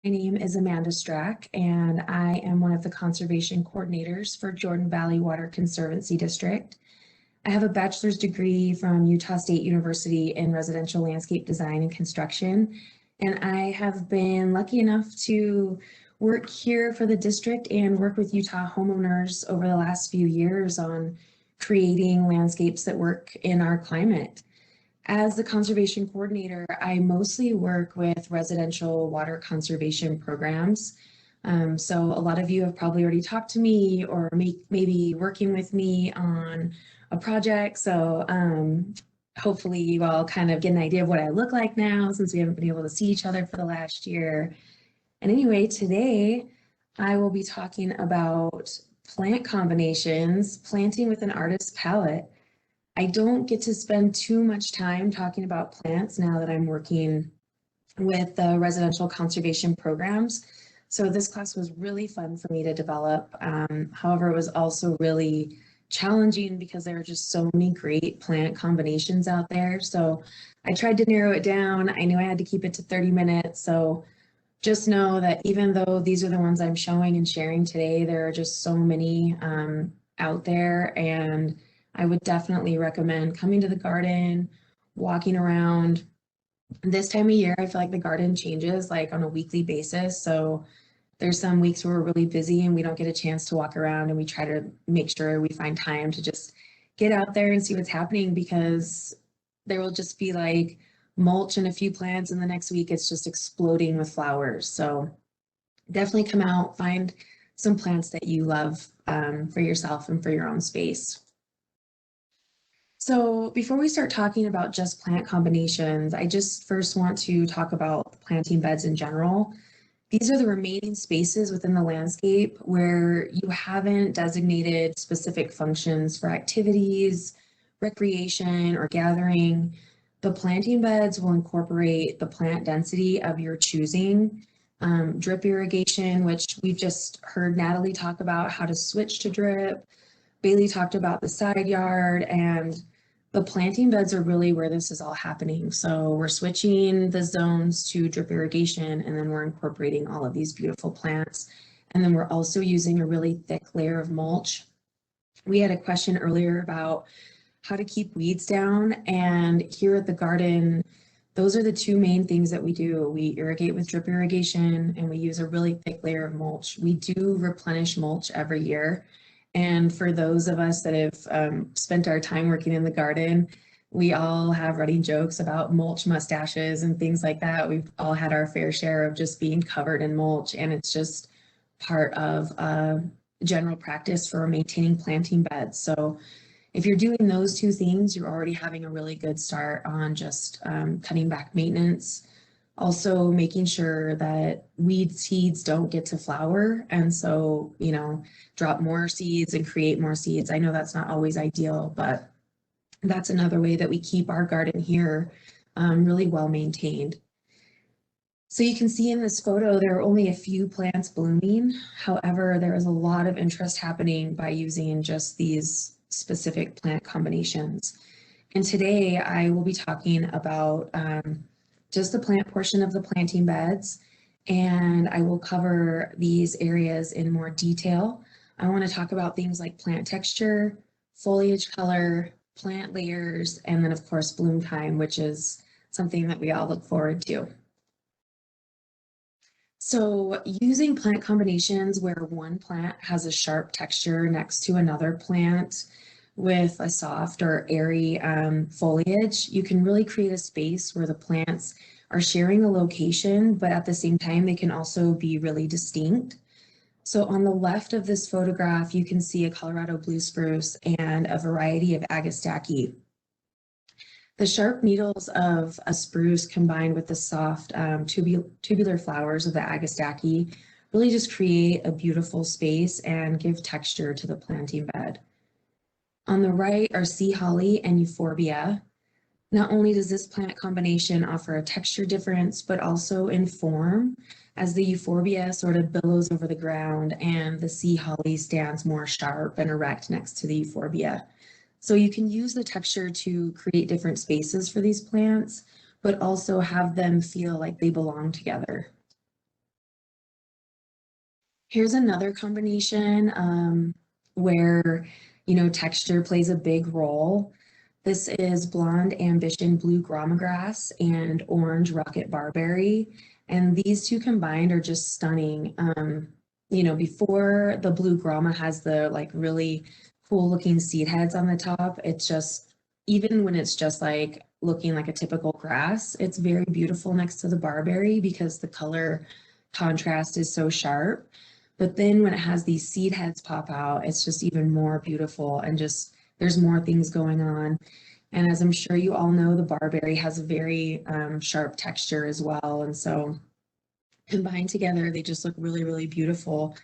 My name is Amanda Strack, and I am one of the conservation coordinators for Jordan Valley Water Conservancy District. I have a bachelor's degree from Utah State University in residential landscape design and construction, and I have been lucky enough to work here for the district and work with Utah homeowners over the last few years on creating landscapes that work in our climate. As the conservation coordinator, I mostly work with residential water conservation programs. So a lot of you have probably already talked to me or maybe working with me on a project. So hopefully you all kind of get an idea of what I look like now since we haven't been able to see each other for the last year. And anyway, today I will be talking about plant combinations, planting with an artist's palette. I don't get to spend too much time talking about plants now that I'm working with the residential conservation programs. So this class was really fun for me to develop. However, it was also really challenging because there are just so many great plant combinations out there. So I tried to narrow it down. I knew I had to keep it to 30 minutes. So just know that even though these are the ones I'm showing and sharing today, there are just so many out there, and I would definitely recommend coming to the garden, walking around. This time of year, I feel like the garden changes like on a weekly basis. So there's some weeks where we're really busy and we don't get a chance to walk around, and we try to make sure we find time to just get out there and see what's happening, because there will just be like mulch and a few plants, and the next week it's just exploding with flowers. So definitely come out, find some plants that you love for yourself and for your own space. So before we start talking about just plant combinations, I just first want to talk about planting beds in general. These are the remaining spaces within the landscape where you haven't designated specific functions for activities, recreation, or gathering. The planting beds will incorporate the plant density of your choosing. Drip irrigation, which we've just heard Natalie talk about how to switch to drip. Bailey talked about the side yard, and the planting beds are really where this is all happening. So we're switching the zones to drip irrigation, and then we're incorporating all of these beautiful plants. And then we're also using a really thick layer of mulch. We had a question earlier about how to keep weeds down, and here at the garden, those are the two main things that we do. We irrigate with drip irrigation, and we use a really thick layer of mulch. We do replenish mulch every year. And for those of us that have spent our time working in the garden, we all have running jokes about mulch mustaches and things like that. We've all had our fair share of just being covered in mulch, and it's just part of general practice for maintaining planting beds. So if you're doing those two things, you're already having a really good start on just cutting back maintenance. Also making sure that weed seeds don't get to flower, and so, drop more seeds and create more seeds. I know that's not always ideal, but that's another way that we keep our garden here really well maintained. So you can see in this photo, there are only a few plants blooming. However, there is a lot of interest happening by using just these specific plant combinations. And today I will be talking about just the plant portion of the planting beds, and I will cover these areas in more detail. I want to talk about things like plant texture, foliage color, plant layers, and then of course bloom time, which is something that we all look forward to. So using plant combinations where one plant has a sharp texture next to another plant with a soft or airy foliage, you can really create a space where the plants are sharing a location, but at the same time, they can also be really distinct. So on the left of this photograph, you can see a Colorado blue spruce and a variety of agastache. The sharp needles of a spruce combined with the soft tubular flowers of the agastache really just create a beautiful space and give texture to the planting bed. On the right are sea holly and euphorbia. Not only does this plant combination offer a texture difference, but also in form, as the euphorbia sort of billows over the ground and the sea holly stands more sharp and erect next to the euphorbia. So you can use the texture to create different spaces for these plants, but also have them feel like they belong together. Here's another combination where, you know, texture plays a big role. This is Blonde Ambition Blue Grama Grass and Orange Rocket Barberry. And these two combined are just stunning. You know, before the blue grama has the like really cool looking seed heads on the top, it's just, even when it's just like looking like a typical grass, it's very beautiful next to the barberry because the color contrast is so sharp. But then when it has these seed heads pop out, it's just even more beautiful and just there's more things going on. And as I'm sure you all know, the barberry has a very sharp texture as well. And so combined together, they just look really, really beautiful.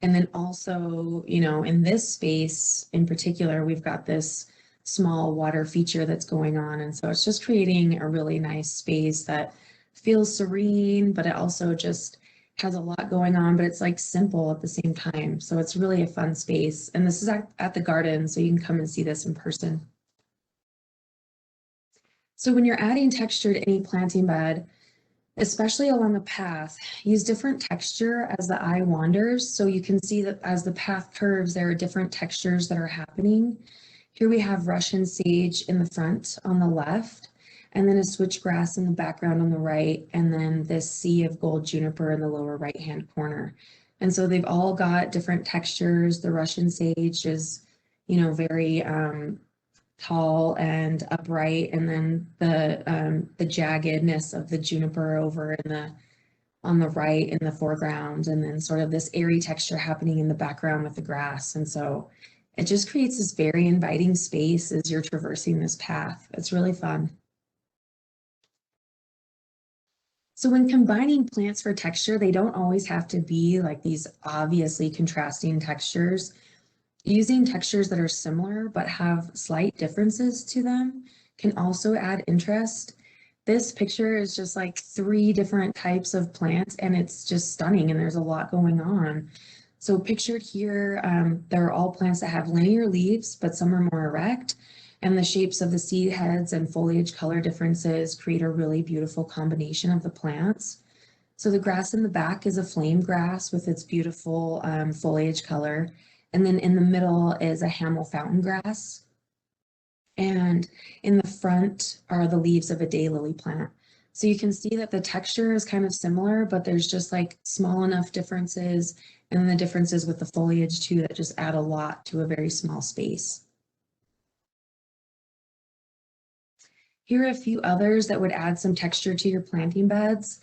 And then also, you know, in this space in particular, we've got this small water feature that's going on. And so it's just creating a really nice space that feels serene, but it also just has a lot going on, but it's like simple at the same time. So it's really a fun space. And this is at the garden, so you can come and see this in person. So when you're adding texture to any planting bed, especially along a path, use different texture as the eye wanders. So you can see that as the path curves, there are different textures that are happening. Here we have Russian sage in the front on the left, and then a switchgrass in the background on the right, and then this sea of gold juniper in the lower right-hand corner. And so they've all got different textures. The Russian sage is, you know, very tall and upright, and then the jaggedness of the juniper over in the on the right in the foreground, and then sort of this airy texture happening in the background with the grass. And so it just creates this very inviting space as you're traversing this path. It's really fun. So when combining plants for texture, they don't always have to be like these obviously contrasting textures. Using textures that are similar but have slight differences to them can also add interest. This picture is just like 3 different types of plants and it's just stunning and there's a lot going on. So pictured here, there are all plants that have linear leaves, but some are more erect. And the shapes of the seed heads and foliage color differences create a really beautiful combination of the plants. So the grass in the back is a flame grass with its beautiful foliage color. And then in the middle is a Hamel fountain grass. And in the front are the leaves of a daylily plant. So you can see that the texture is kind of similar, but there's just like small enough differences and the differences with the foliage too that just add a lot to a very small space. Here are a few others that would add some texture to your planting beds.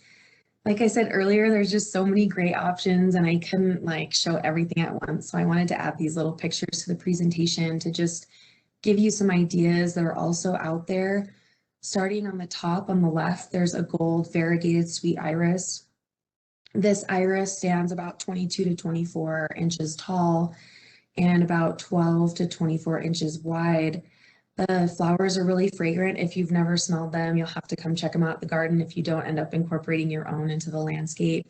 Like I said earlier, there's just so many great options and I couldn't like show everything at once. So I wanted to add these little pictures to the presentation to just give you some ideas that are also out there. Starting on the top on the left, there's a gold variegated sweet iris. This iris stands about 22 to 24 inches tall and about 12 to 24 inches wide. The flowers are really fragrant. If you've never smelled them, you'll have to come check them out at the garden if you don't end up incorporating your own into the landscape.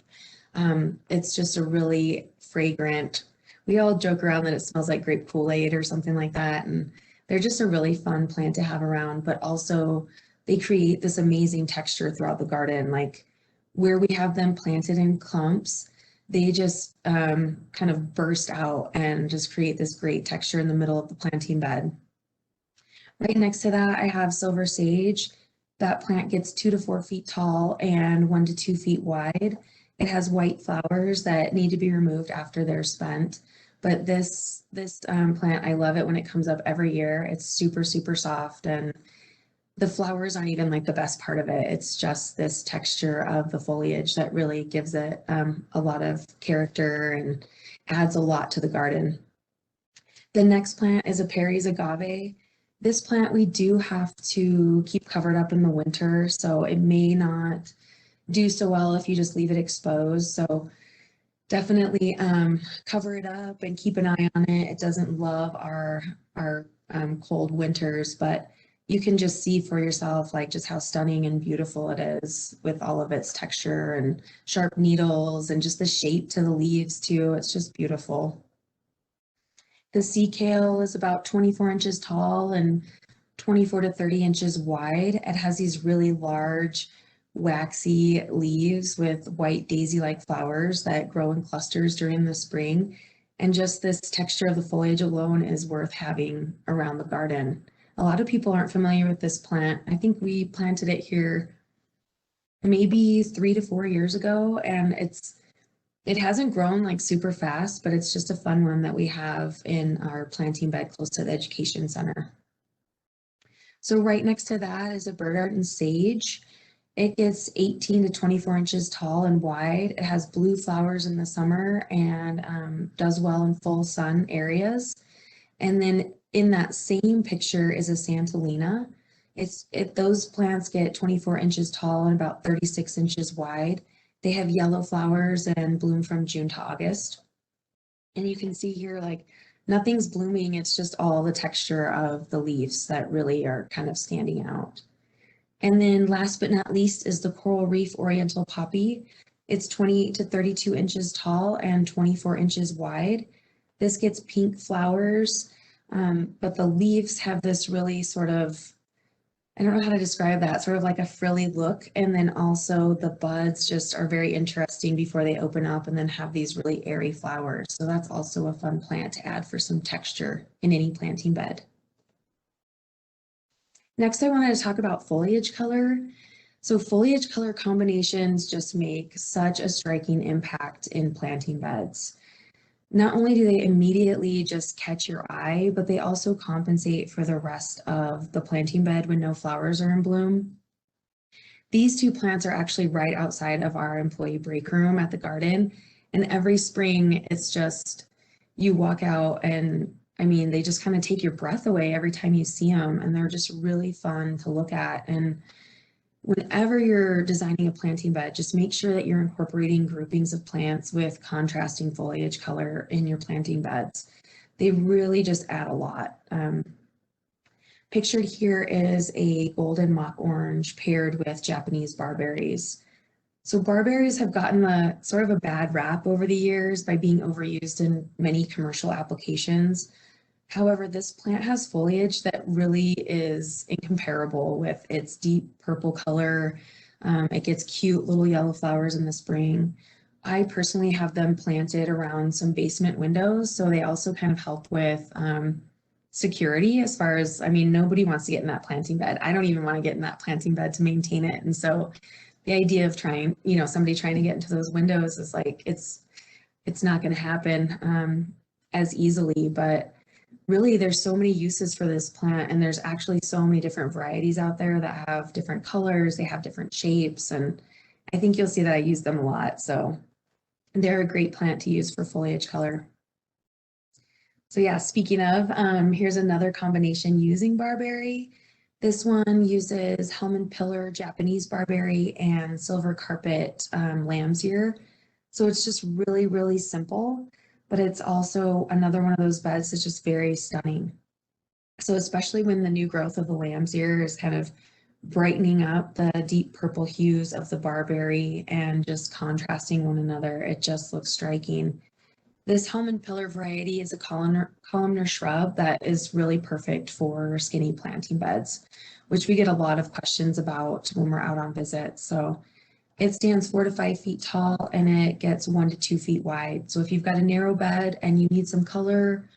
It's just a really fragrant, we all joke around that it smells like grape Kool-Aid or something like that. And they're just a really fun plant to have around, but also they create this amazing texture throughout the garden. Like where we have them planted in clumps, they just kind of burst out and just create this great texture in the middle of the planting bed. Right next to that, I have silver sage. That plant gets 2 to 4 feet tall and 1 to 2 feet wide. It has white flowers that need to be removed after they're spent. But this plant, I love it when it comes up every year. It's super, super soft and the flowers aren't even like the best part of it. It's just this texture of the foliage that really gives it a lot of character and adds a lot to the garden. The next plant is a Perry's agave. This plant we do have to keep covered up in the winter, so it may not do so well if you just leave it exposed. So definitely cover it up and keep an eye on it. It doesn't love our cold winters, but you can just see for yourself like just how stunning and beautiful it is with all of its texture and sharp needles and just the shape to the leaves too. It's just beautiful. The sea kale is about 24 inches tall and 24 to 30 inches wide. It has these really large waxy leaves with white daisy-like flowers that grow in clusters during the spring. And just this texture of the foliage alone is worth having around the garden. A lot of people aren't familiar with this plant. I think we planted it here maybe 3 to 4 years ago, and it hasn't grown like super fast, but it's just a fun one that we have in our planting bed close to the education center. So right next to that is a bird art and sage. It gets 18 to 24 inches tall and wide. It has blue flowers in the summer and does well in full sun areas. And then in that same picture is a Santolina. Those plants get 24 inches tall and about 36 inches wide. They have yellow flowers and bloom from June to August. And you can see here, like, nothing's blooming. It's just all the texture of the leaves that really are kind of standing out. And then last but not least is the Coral Reef Oriental Poppy. It's 20 to 32 inches tall and 24 inches wide. This gets pink flowers, but the leaves have this really sort of, I don't know how to describe that, sort of like a frilly look. And then also the buds just are very interesting before they open up and then have these really airy flowers. So that's also a fun plant to add for some texture in any planting bed. Next, I wanted to talk about foliage color. So foliage color combinations just make such a striking impact in planting beds. Not only do they immediately just catch your eye, but they also compensate for the rest of the planting bed when no flowers are in bloom. These two plants are actually right outside of our employee break room at the garden. And every spring, it's just, you walk out and I mean, they just kind of take your breath away every time you see them. And they're just really fun to look at. And whenever you're designing a planting bed, just make sure that you're incorporating groupings of plants with contrasting foliage color in your planting beds. They really just add a lot. Pictured here is a golden mock orange paired with Japanese barberries. So barberries have gotten a sort of a bad rap over the years by being overused in many commercial applications. However, this plant has foliage that really is incomparable with its deep purple color. It gets cute little yellow flowers in the spring. I personally have them planted around some basement windows, so they also kind of help with security as far as, I mean, nobody wants to get in that planting bed. I don't even want to get in that planting bed to maintain it. And so the idea of trying, somebody trying to get into those windows is like, it's not going to happen as easily, but really, there's so many uses for this plant, and there's actually so many different varieties out there that have different colors, they have different shapes, and I think you'll see that I use them a lot. So they're a great plant to use for foliage color. So yeah, speaking of, here's another combination using barberry. This one uses Hellman Pillar Japanese barberry and silver carpet lamb's ear. So it's just really, really simple, but it's also another one of those beds that's just very stunning. So especially when the new growth of the lamb's ear is kind of brightening up the deep purple hues of the barberry and just contrasting one another, it just looks striking. This Hellman Pillar variety is a columnar shrub that is really perfect for skinny planting beds, which we get a lot of questions about when we're out on visits. So it stands 4 to 5 feet tall and it gets 1 to 2 feet wide. So if you've got a narrow bed and you need some color,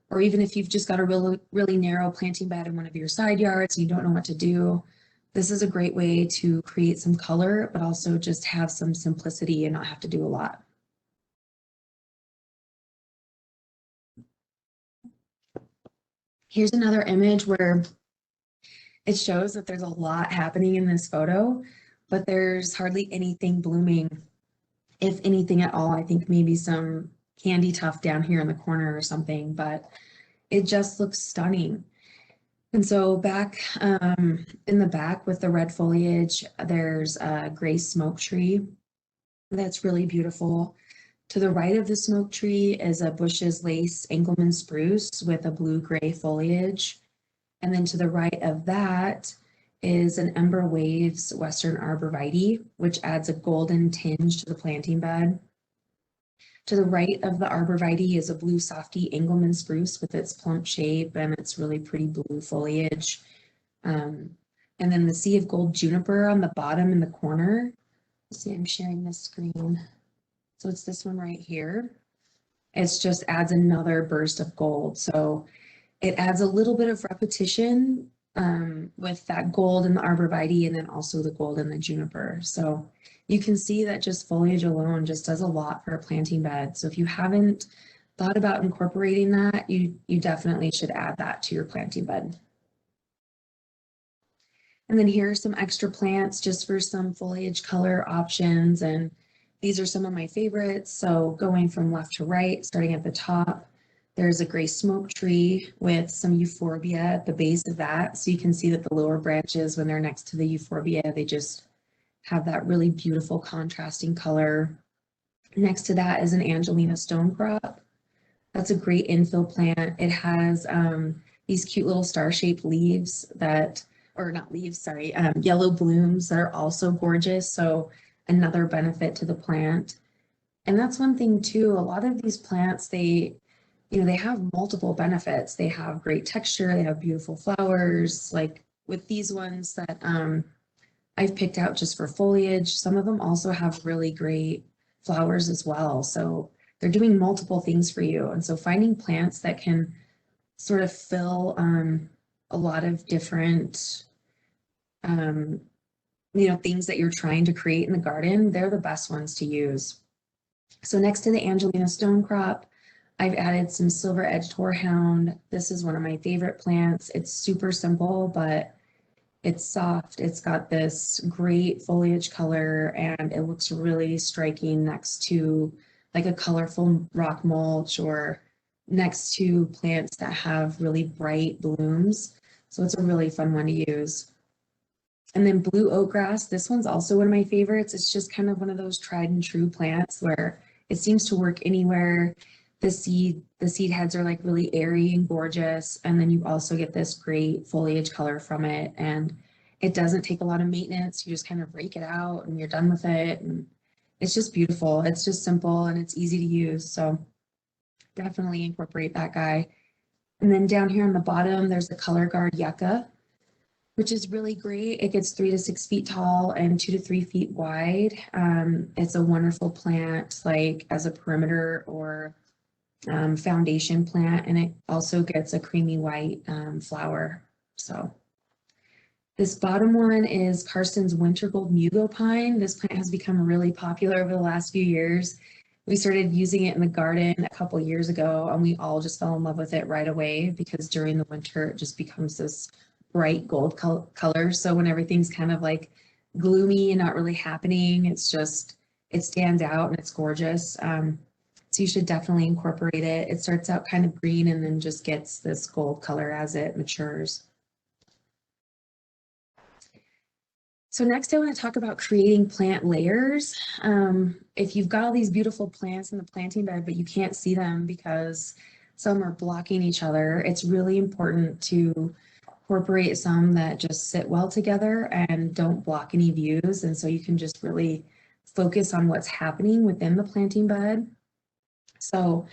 or even if you've just got a really narrow planting bed in one of your side yards, and you don't know what to do, this is a great way to create some color, but also just have some simplicity and not have to do a lot. Here's another image where it shows that there's a lot happening in this photo, but there's hardly anything blooming, if anything at all. I think maybe some candy tuft down here in the corner or something, but it just looks stunning. And so back in the back with the red foliage, there's a gray smoke tree that's really beautiful. To the right of the smoke tree is a Bush's Lace Engelmann spruce with a blue-gray foliage. And then to the right of that is an Ember Waves Western Arborvitae, which adds a golden tinge to the planting bed. To the right of the Arborvitae is a Blue Softy Engelmann spruce with its plump shape and its really pretty blue foliage. And then the Sea of Gold Juniper on the bottom in the corner. Let's see, I'm sharing this screen. So it's this one right here. It's just adds another burst of gold. So it adds a little bit of repetition with that gold in the arborvitae and then also the gold in the juniper. So you can see that just foliage alone just does a lot for a planting bed. So if you haven't thought about incorporating that, you definitely should add that to your planting bed. And then here are some extra plants just for some foliage color options. And these are some of my favorites. So going from left to right, starting at the top, there's a gray smoke tree with some euphorbia at the base of that. So you can see that the lower branches, when they're next to the euphorbia, they just have that really beautiful contrasting color. Next to that is an Angelina stonecrop. That's a great infill plant. It has these cute little star-shaped leaves that, or not leaves, sorry, yellow blooms that are also gorgeous. So another benefit to the plant. And that's one thing too, a lot of these plants, they have multiple benefits. They have great texture, they have beautiful flowers. Like with these ones that I've picked out just for foliage, some of them also have really great flowers as well. So they're doing multiple things for you. And so finding plants that can sort of fill a lot of different things that you're trying to create in the garden, they're the best ones to use. So next to the Angelina stonecrop, I've added some silver-edged horehound. This is one of my favorite plants. It's super simple, but it's soft. It's got this great foliage color, and it looks really striking next to like a colorful rock mulch or next to plants that have really bright blooms. So it's a really fun one to use. And then blue oatgrass, this one's also one of my favorites. It's just kind of one of those tried and true plants where it seems to work anywhere. The seed heads are like really airy and gorgeous. And then you also get this great foliage color from it. And it doesn't take a lot of maintenance. You just kind of rake it out and you're done with it. And it's just beautiful. It's just simple and it's easy to use. So definitely incorporate that guy. And then down here on the bottom, there's the color guard yucca, which is really great. It gets 3 to 6 feet tall and 2 to 3 feet wide. It's a wonderful plant, like as a perimeter or foundation plant, and it also gets a creamy white flower. So this bottom one is Carson's Winter Gold Mugo Pine. This plant has become really popular over the last few years. We started using it in the garden a couple years ago, and we all just fell in love with it right away because during the winter, it just becomes this bright gold color. So when everything's kind of like gloomy and not really happening, it stands out and it's gorgeous. So you should definitely incorporate it. It starts out kind of green and then just gets this gold color as it matures. So next I want to talk about creating plant layers. If you've got all these beautiful plants in the planting bed, but you can't see them because some are blocking each other, it's really important to incorporate some that just sit well together and don't block any views. And so you can just really focus on what's happening within the planting bed. So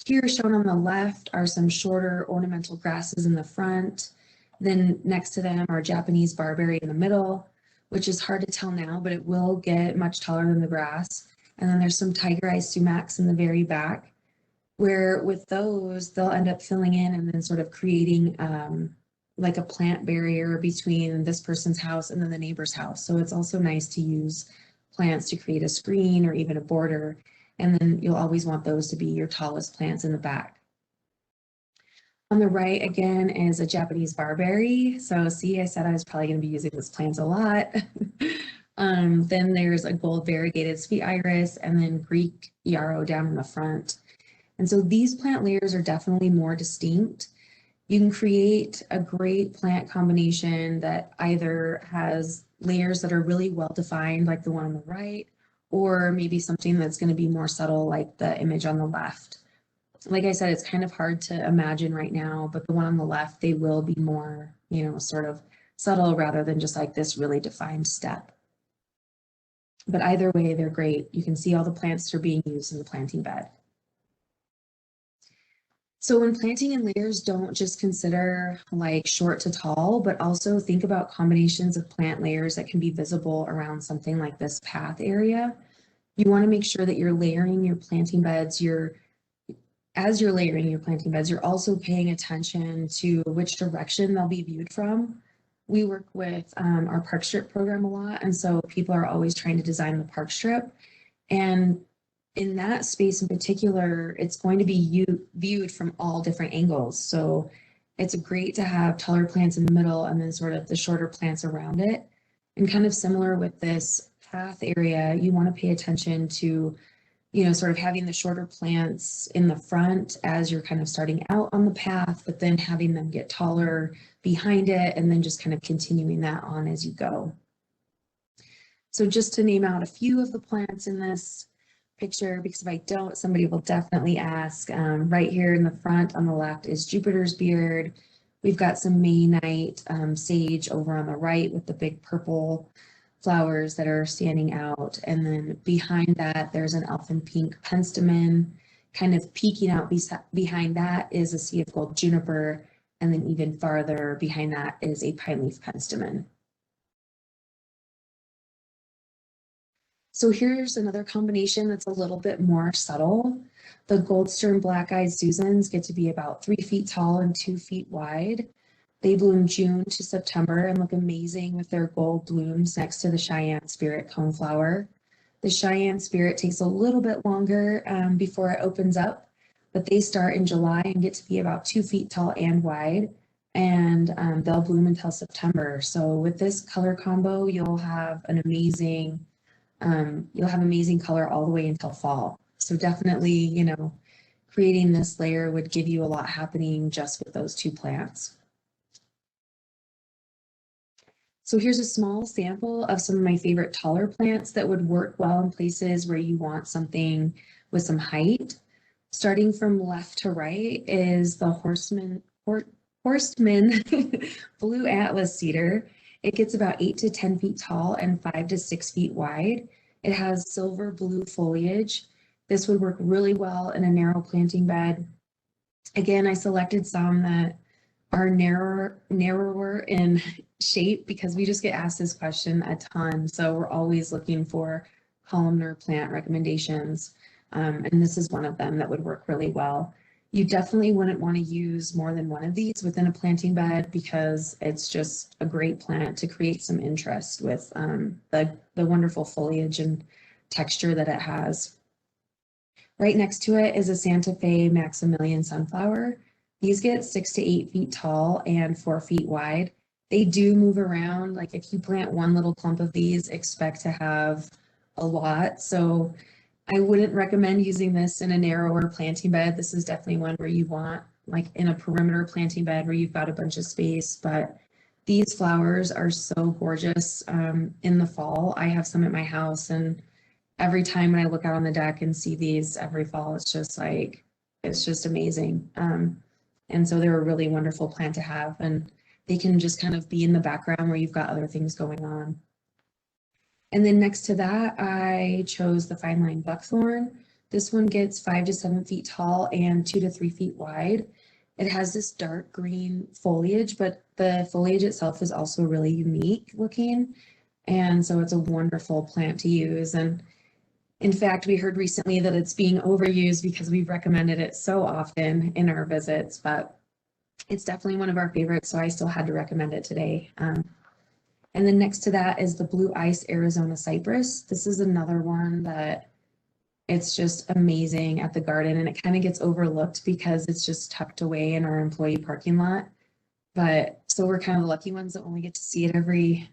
here shown on the left are some shorter ornamental grasses in the front. Then next to them are Japanese barberry in the middle, which is hard to tell now, but it will get much taller than the grass. And then there's some tiger eye sumacs in the very back, where with those, they'll end up filling in and then sort of creating like a plant barrier between this person's house and then the neighbor's house. So it's also nice to use plants to create a screen or even a border. And then you'll always want those to be your tallest plants in the back. On the right, again, is a Japanese barberry. So see, I said I was probably going to be using this plant a lot. Then there's a gold variegated sweet iris and then Greek yarrow down in the front. And so these plant layers are definitely more distinct. You can create a great plant combination that either has layers that are really well defined, like the one on the right, or maybe something that's going to be more subtle, like the image on the left. Like I said, it's kind of hard to imagine right now, but the one on the left, they will be more, sort of subtle rather than just like this really defined step. But either way, they're great. You can see all the plants that are being used in the planting bed. So when planting in layers, don't just consider like short to tall, but also think about combinations of plant layers that can be visible around something like this path area. You want to make sure that you're layering your planting beds, as you're layering your planting beds, you're also paying attention to which direction they'll be viewed from. We work with our park strip program a lot, and so people are always trying to design the park strip. And in that space in particular, it's going to be viewed from all different angles. So it's great to have taller plants in the middle and then sort of the shorter plants around it. And kind of similar with this path area, you want to pay attention to, sort of having the shorter plants in the front as you're kind of starting out on the path, but then having them get taller behind it and then just kind of continuing that on as you go. So just to name out a few of the plants in this picture, because if I don't, somebody will definitely ask. Right here in the front on the left is Jupiter's beard. We've got some Maynight sage over on the right with the big purple flowers that are standing out. And then behind that, there's an elfin pink penstemon. Kind of peeking out behind that is a sea of gold juniper. And then even farther behind that is a pine leaf penstemon. So here's another combination that's a little bit more subtle. The Goldstern Black-Eyed Susans get to be about 3 feet tall and 2 feet wide. They bloom June to September and look amazing with their gold blooms next to the Cheyenne Spirit coneflower. The Cheyenne Spirit takes a little bit longer before it opens up, but they start in July and get to be about 2 feet tall and wide, and they'll bloom until September. So with this color combo, you'll have amazing color all the way until fall. So definitely, creating this layer would give you a lot happening just with those two plants. So here's a small sample of some of my favorite taller plants that would work well in places where you want something with some height. Starting from left to right is the Horstman Blue Atlas Cedar. It gets about 8 to 10 feet tall and 5 to 6 feet wide. It has silver blue foliage. This would work really well in a narrow planting bed. Again, I selected some that are narrower in shape because we just get asked this question a ton. So we're always looking for columnar plant recommendations. And this is one of them that would work really well. You definitely wouldn't want to use more than one of these within a planting bed because it's just a great plant to create some interest with the wonderful foliage and texture that it has. Right next to it is a Santa Fe Maximilian sunflower. These get 6 to 8 feet tall and 4 feet wide. They do move around. Like if you plant one little clump of these, expect to have a lot. So I wouldn't recommend using this in a narrower planting bed. This is definitely one where you want like in a perimeter planting bed where you've got a bunch of space, but these flowers are so gorgeous in the fall. I have some at my house and every time when I look out on the deck and see these every fall, it's just amazing. And so they're a really wonderful plant to have, and they can just kind of be in the background where you've got other things going on. And then next to that, I chose the fine line buckthorn. This one gets 5 to 7 feet tall and 2 to 3 feet wide. It has this dark green foliage, but the foliage itself is also really unique looking. And so it's a wonderful plant to use. And in fact, we heard recently that it's being overused because we've recommended it so often in our visits, but it's definitely one of our favorites, so I still had to recommend it today. And then next to that is the Blue Ice Arizona Cypress. This is another one that it's just amazing at the garden, and it kind of gets overlooked because it's just tucked away in our employee parking lot. But so we're kind of the lucky ones that only get to see it every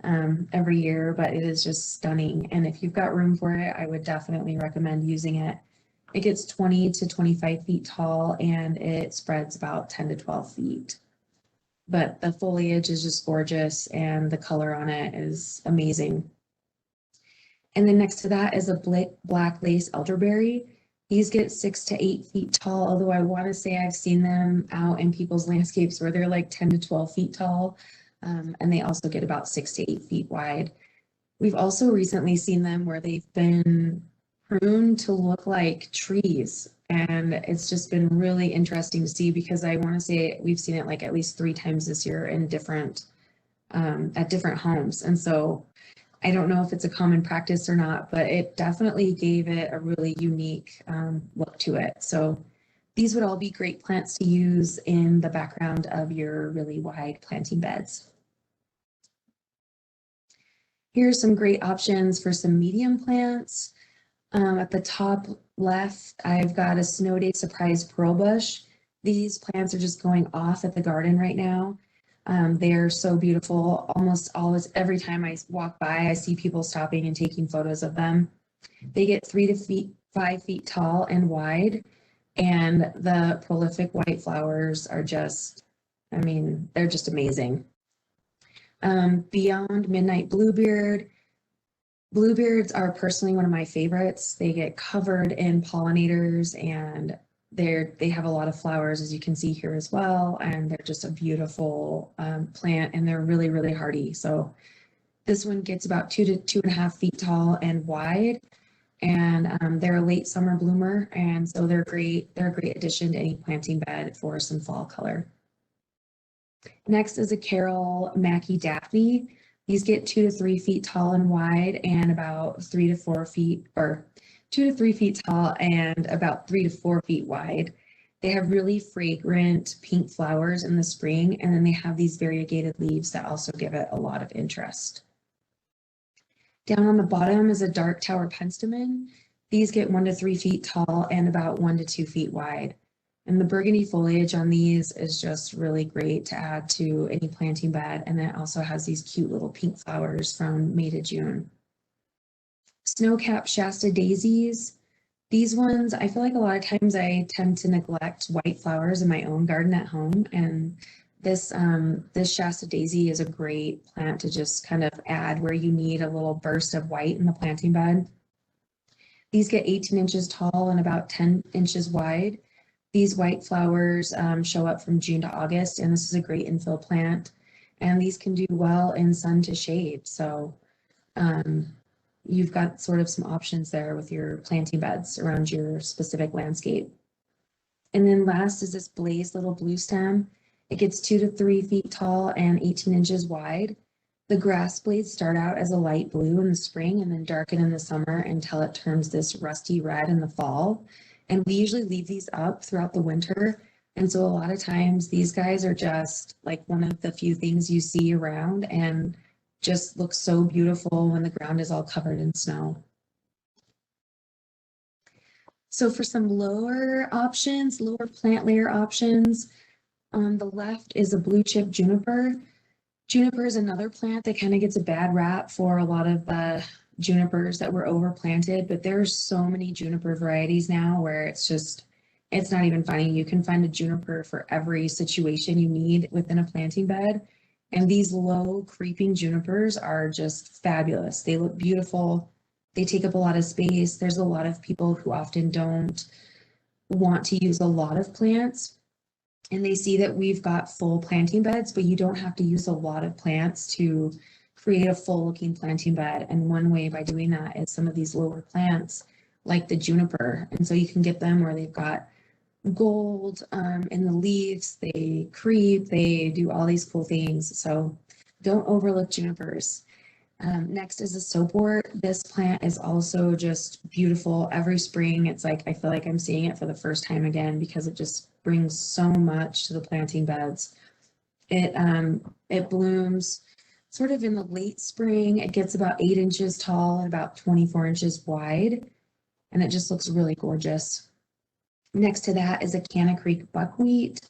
year, but it is just stunning. And if you've got room for it, I would definitely recommend using it. It gets 20 to 25 feet tall and it spreads about 10 to 12 feet. But the foliage is just gorgeous and the color on it is amazing. And then next to that is a black lace elderberry. These get 6 to 8 feet tall, although I want to say I've seen them out in people's landscapes where they're like 10 to 12 feet tall, and they also get about 6 to 8 feet wide. We've also recently seen them where they've been pruned to look like trees. And it's just been really interesting to see because I want to say we've seen it like at least 3 times this year in different at different homes. And so I don't know if it's a common practice or not, but it definitely gave it a really unique look to it. So these would all be great plants to use in the background of your really wide planting beds. Here are some great options for some medium plants. At the top left, I've got a Snow Day Surprise Pearl Bush. These plants are just going off at the garden right now. They are so beautiful. Almost always, every time I walk by, I see people stopping and taking photos of them. They get 3 to 5 feet tall and wide, and the prolific white flowers are just, I mean, they're just amazing. Beyond Midnight Bluebeard. Bluebeards are personally one of my favorites. They get covered in pollinators and they have a lot of flowers, as you can see here as well, and they're just a beautiful plant, and they're really, really hardy. So this one gets about 2 to 2.5 feet tall and wide, and they're a late summer bloomer, and so they're great. They're a great addition to any planting bed for some fall color. Next is a Carol Mackie Daphne. These get 2 to 3 feet tall and wide, and about 3 to 4 feet, or 2 to 3 feet tall and about 3 to 4 feet wide. They have really fragrant pink flowers in the spring, and then they have these variegated leaves that also give it a lot of interest. Down on the bottom is a dark tower penstemon. These get 1 to 3 feet tall and about 1 to 2 feet wide. And the burgundy foliage on these is just really great to add to any planting bed. And then it also has these cute little pink flowers from May to June. Snowcap Shasta daisies. These ones, I feel like a lot of times I tend to neglect white flowers in my own garden at home. And this Shasta daisy is a great plant to just kind of add where you need a little burst of white in the planting bed. These get 18 inches tall and about 10 inches wide. These white flowers show up from June to August, and this is a great infill plant. And these can do well in sun to shade. So you've got sort of some options there with your planting beds around your specific landscape. And then last is this Blaze Little Blue Stem. It gets 2 to 3 feet tall and 18 inches wide. The grass blades start out as a light blue in the spring and then darken in the summer until it turns this rusty red in the fall. And we usually leave these up throughout the winter. And so a lot of times these guys are just like one of the few things you see around and just look so beautiful when the ground is all covered in snow. So for some lower options, lower plant layer options, on the left is a blue chip juniper. Juniper is another plant that kind of gets a bad rap for a lot of the junipers that were overplanted, but there's so many juniper varieties now where it's not even funny. You can find a juniper for every situation you need within a planting bed. And these low creeping junipers are just fabulous. They look beautiful. They take up a lot of space. There's a lot of people who often don't want to use a lot of plants, and they see that we've got full planting beds, but you don't have to use a lot of plants to create a full looking planting bed. And one way by doing that is some of these lower plants like the juniper. And so you can get them where they've got gold in the leaves, they creep, they do all these cool things. So don't overlook junipers. Next is a soapwort. This plant is also just beautiful every spring. It's like, I feel like I'm seeing it for the first time again because it just brings so much to the planting beds. It blooms sort of in the late spring. It gets about 8 inches tall and about 24 inches wide, and it just looks really gorgeous. Next to that is a Canna Creek buckwheat.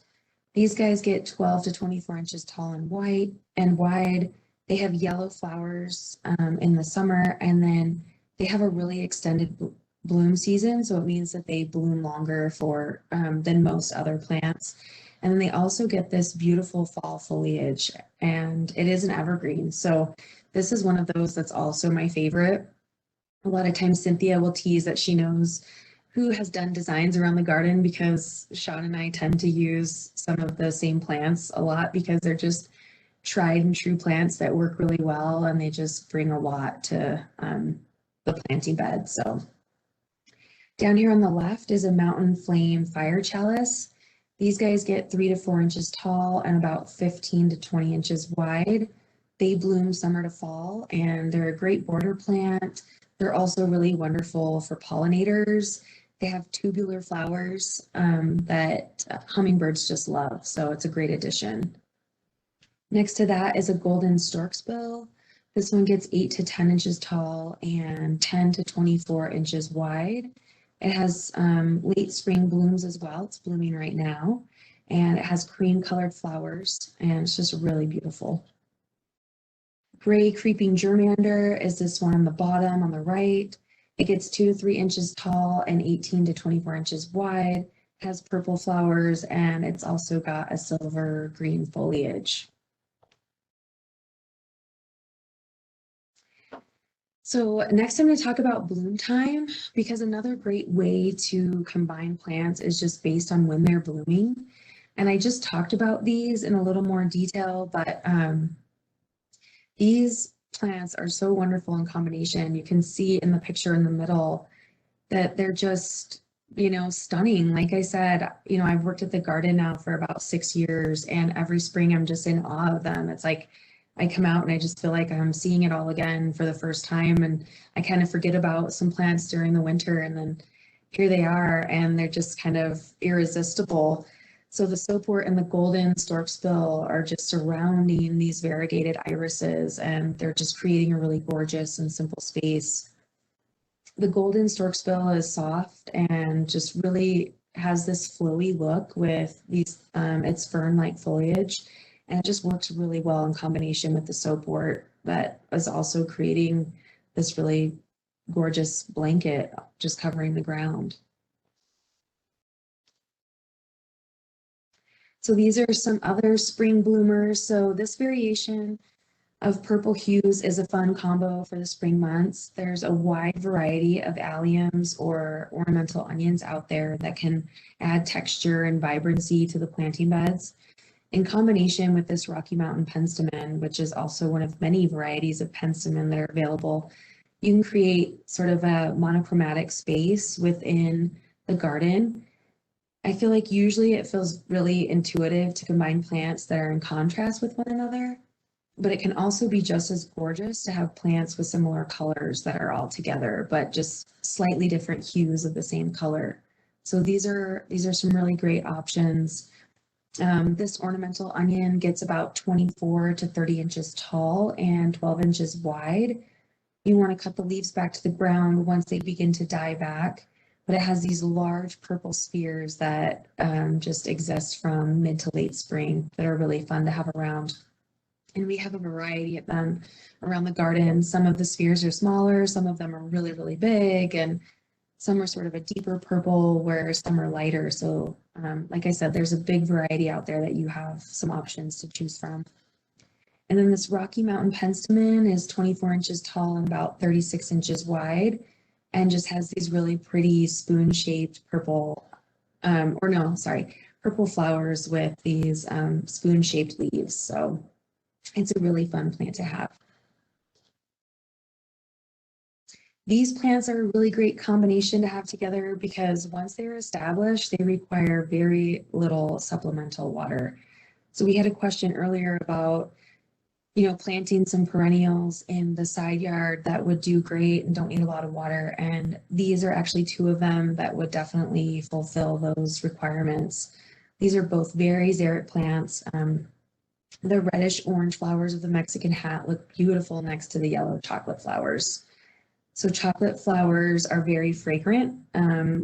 These guys get 12 to 24 inches tall and wide. They have yellow flowers in the summer, and then they have a really extended bloom season, so it means that they bloom longer for than most other plants. And then they also get this beautiful fall foliage, and it is an evergreen. So this is one of those that's also my favorite. A lot of times Cynthia will tease that she knows who has done designs around the garden because Sean and I tend to use some of the same plants a lot because they're just tried and true plants that work really well, and they just bring a lot to the planting bed. So Down here on the left is a mountain flame fire chalice. These guys get 3 to 4 inches tall and about 15 to 20 inches wide. They bloom summer to fall, and they're a great border plant. They're also really wonderful for pollinators. They have tubular flowers that hummingbirds just love, so it's a great addition. Next to that is a golden storksbill. This one gets 8 to 10 inches tall and 10 to 24 inches wide. It has late spring blooms as well. It's blooming right now. And it has cream colored flowers, and it's just really beautiful. Gray creeping germander is this one on the bottom on the right. It gets 2 to 3 inches tall and 18 to 24 inches wide. It has purple flowers, and it's also got a silver green foliage. So next I'm going to talk about bloom time, because another great way to combine plants is just based on when they're blooming. And I just talked about these in a little more detail, but these plants are so wonderful in combination. You can see in the picture in the middle that they're just, stunning. Like I said, I've worked at the garden now for about 6 years, and every spring I'm just in awe of them. It's like I come out and I just feel like I'm seeing it all again for the first time, and I kind of forget about some plants during the winter, and then here they are, and they're just kind of irresistible. So the soapwort and the golden storksbill are just surrounding these variegated irises, and they're just creating a really gorgeous and simple space. The golden storksbill is soft and just really has this flowy look with these its fern-like foliage. And it just works really well in combination with the soapwort that is also creating this really gorgeous blanket just covering the ground. So these are some other spring bloomers. So this variation of purple hues is a fun combo for the spring months. There's a wide variety of alliums or ornamental onions out there that can add texture and vibrancy to the planting beds. In combination with this Rocky Mountain penstemon, which is also one of many varieties of penstemon that are available, you can create sort of a monochromatic space within the garden. I feel like usually it feels really intuitive to combine plants that are in contrast with one another, but it can also be just as gorgeous to have plants with similar colors that are all together, but just slightly different hues of the same color. So these are some really great options. This ornamental onion gets about 24 to 30 inches tall and 12 inches wide. You want to cut the leaves back to the ground once they begin to die back, but it has these large purple spheres that just exist from mid to late spring that are really fun to have around. And we have a variety of them around the garden. Some of the spheres are smaller, some of them are really, really big, and some are sort of a deeper purple, where some are lighter. So like I said, there's a big variety out there that you have some options to choose from. And then this Rocky Mountain penstemon is 24 inches tall and about 36 inches wide, and just has these really pretty spoon-shaped purple, purple flowers with these spoon-shaped leaves. So it's a really fun plant to have. These plants are a really great combination to have together because once they're established, they require very little supplemental water. So we had a question earlier about, planting some perennials in the side yard that would do great and don't need a lot of water. And these are actually two of them that would definitely fulfill those requirements. These are both very xeric plants. The reddish orange flowers of the Mexican hat look beautiful next to the yellow chocolate flowers. So chocolate flowers are very fragrant,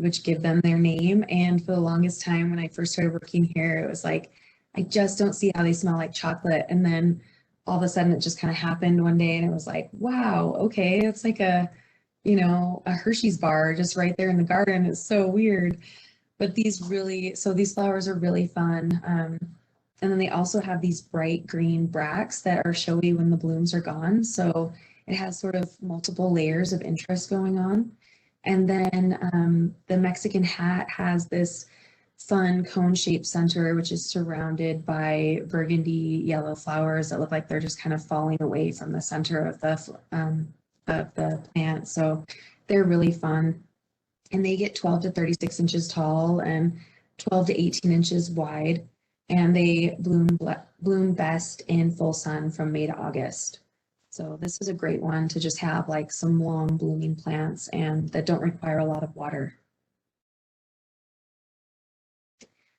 which give them their name. And for the longest time, when I first started working here, it was like, I just don't see how they smell like chocolate. And then all of a sudden it just kind of happened one day, and it was like, wow, okay, it's like a Hershey's bar just right there in the garden. It's so weird. But these flowers are really fun. And then they also have these bright green bracts that are showy when the blooms are gone. So it has sort of multiple layers of interest going on. And then the Mexican hat has this fun cone-shaped center, which is surrounded by burgundy yellow flowers that look like they're just kind of falling away from the center of the plant. So they're really fun. and they get 12 to 36 inches tall and 12 to 18 inches wide. And they bloom best in full sun from May to August. So this is a great one to just have like some long blooming plants and that don't require a lot of water.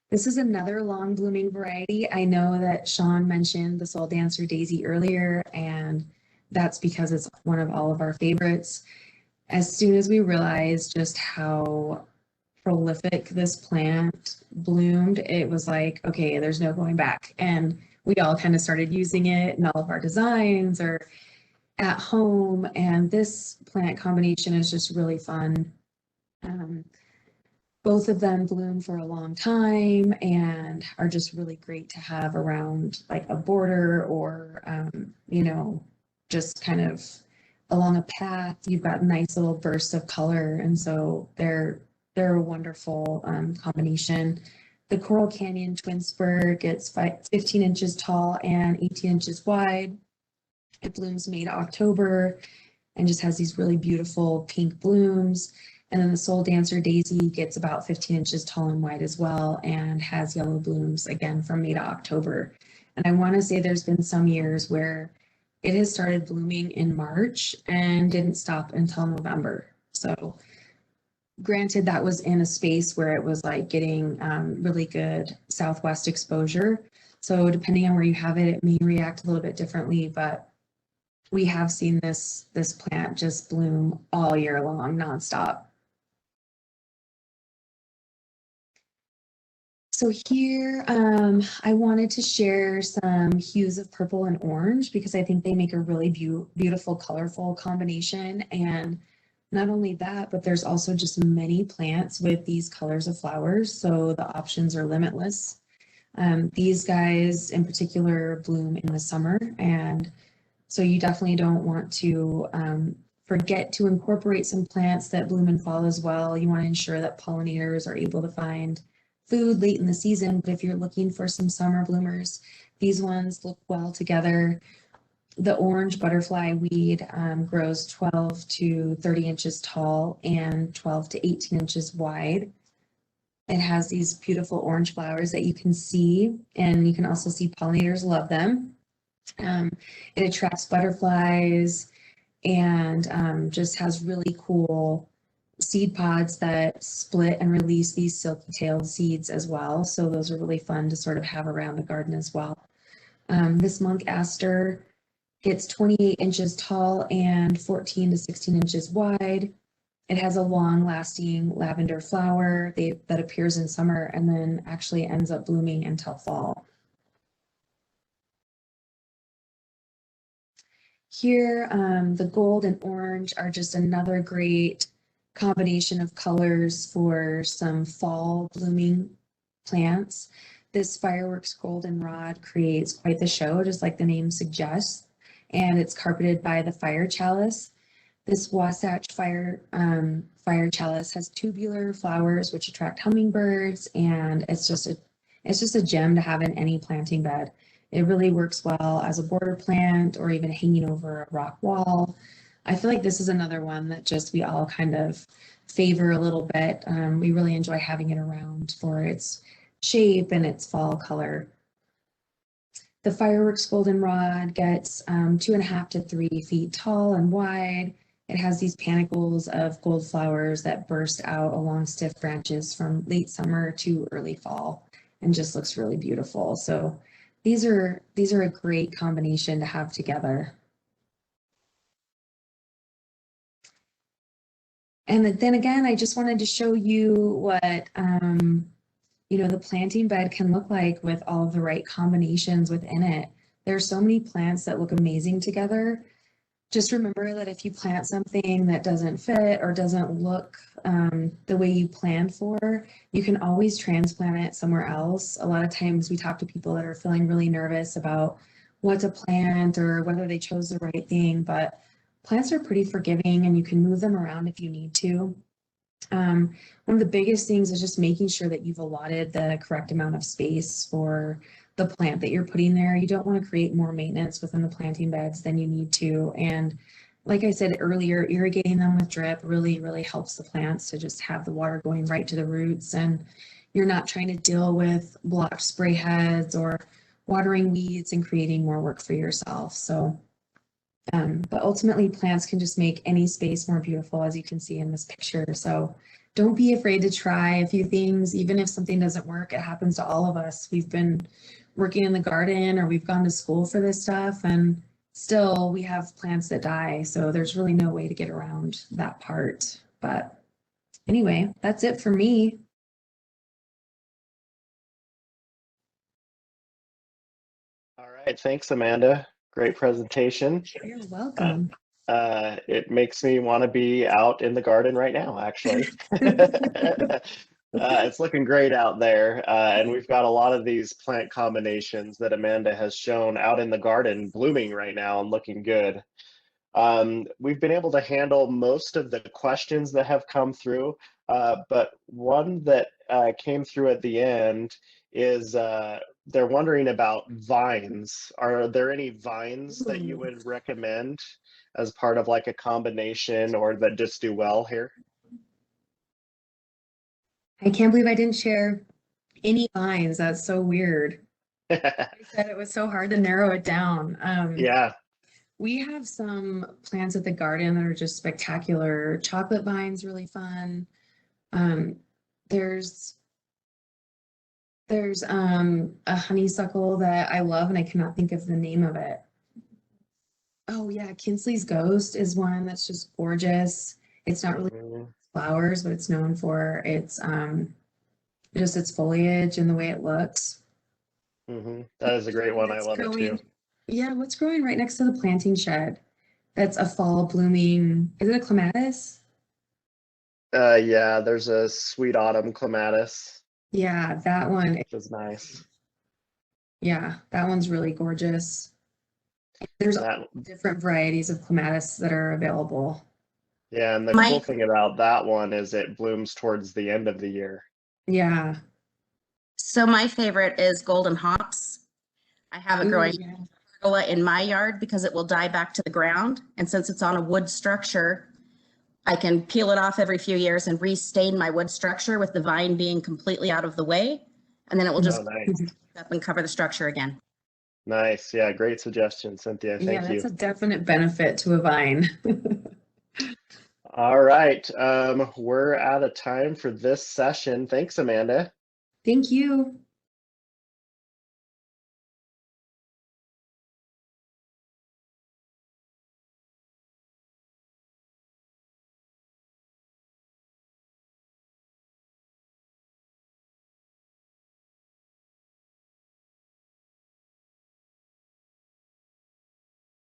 This is another long blooming variety. I know that Sean mentioned the Soul Dancer Daisy earlier, and that's because it's one of all of our favorites. As soon as we realized just how prolific this plant bloomed, it was like, okay, there's no going back. And we all kind of started using it in all of our designs or at home. And this plant combination is just really fun. Both of them bloom for a long time and are just really great to have around like a border or, you know, just kind of along a path. You've got nice little bursts of color. And so they're a wonderful combination. The Coral Canyon Twin Spur gets 15 inches tall and 18 inches wide. It blooms May to October and just has these really beautiful pink blooms. And then the Soul Dancer Daisy gets about 15 inches tall and wide as well and has yellow blooms again from May to October. And I want to say there's been some years where it has started blooming in March and didn't stop until November. So granted, that was in a space where it was like getting really good southwest exposure. So depending on where you have it, it may react a little bit differently, but we have seen this plant just bloom all year long, nonstop. So here, I wanted to share some hues of purple and orange because I think they make a really beautiful, colorful combination. And not only that, but there's also just many plants with these colors of flowers, so the options are limitless. These guys in particular bloom in the summer, and so you definitely don't want to forget to incorporate some plants that bloom in fall as well. You want to ensure that pollinators are able to find food late in the season, but if you're looking for some summer bloomers, these ones look well together. The orange butterfly weed grows 12 to 30 inches tall and 12 to 18 inches wide. It has these beautiful orange flowers that you can see, and you can also see pollinators love them. It attracts butterflies and just has really cool seed pods that split and release these silky-tailed seeds as well. So those are really fun to sort of have around the garden as well. This monk aster gets 28 inches tall and 14 to 16 inches wide. It has a long-lasting lavender flower that appears in summer and then actually ends up blooming until fall. Here, the gold and orange are just another great combination of colors for some fall blooming plants. This fireworks goldenrod creates quite the show, just like the name suggests, and it's carpeted by the fire chalice. This Wasatch fire chalice has tubular flowers which attract hummingbirds, and it's just a gem to have in any planting bed. It really works well as a border plant or even hanging over a rock wall. I feel like this is another one that just we all kind of favor a little bit. We really enjoy having it around for its shape and its fall color. The fireworks goldenrod gets 2.5 to 3 feet tall and wide. It has these panicles of gold flowers that burst out along stiff branches from late summer to early fall and just looks really beautiful. So these are a great combination to have together. And then again, I just wanted to show you what the planting bed can look like with all of the right combinations within it. There are so many plants that look amazing together. Just remember that if you plant something that doesn't fit or doesn't look the way you planned for, you can always transplant it somewhere else. A lot of times we talk to people that are feeling really nervous about what to plant or whether they chose the right thing, but plants are pretty forgiving and you can move them around if you need to. One of the biggest things is just making sure that you've allotted the correct amount of space for the plant that you're putting there. You don't want to create more maintenance within the planting beds than you need to. And like I said earlier, irrigating them with drip really, really helps the plants to just have the water going right to the roots, and you're not trying to deal with blocked spray heads or watering weeds and creating more work for yourself. So, but ultimately plants can just make any space more beautiful, as you can see in this picture. So don't be afraid to try a few things, even if something doesn't work. It happens to all of us. We've been working in the garden or we've gone to school for this stuff, and still we have plants that die. So there's really no way to get around that part. But anyway, that's it for me. All right, thanks, Amanda. Great presentation. You're Uh, welcome. it makes me want to be out in the garden right now, actually. It's looking great out there, and we've got a lot of these plant combinations that Amanda has shown out in the garden blooming right now and looking good. We've been able to handle most of the questions that have come through, but one that came through at the end is they're wondering about vines. Are there any vines that you Ooh, would recommend as part of like a combination or that just do well here? I can't believe I didn't share any vines. That's so weird. I said it was so hard to narrow it down. Yeah. We have some plants at the garden that are just spectacular. Chocolate vine's really fun. Um, there's a honeysuckle that I love and I cannot think of the name of it. Oh yeah, Kinsley's Ghost is one that's just gorgeous. It's not really Mhm, flowers, but it's known for its foliage and the way it looks. mhm. That is a great Tree one. I that's love it too. growing. Yeah, what's growing right next to the planting shed? That's a fall blooming. Is it a clematis? Yeah, there's a sweet autumn clematis, Yeah, that one. which is nice. Yeah, that one's really gorgeous. There's all That different varieties of clematis that are available. Yeah, and the cool My thing about that one is it blooms towards the end of the year. Yeah. my favorite is golden hops. I have it Ooh, growing yeah. pergola in my yard because it will die back to the ground. And since it's on a wood structure, I can peel it off every few years and restain my wood structure with the vine being completely out of the way. And then it will Oh, just nice. up and cover the structure again. Nice. Yeah, great suggestion, Cynthia. Yeah, Thank that's you. a definite benefit to a vine. All right. We're out of time for this session. Thanks, Amanda. Thank you.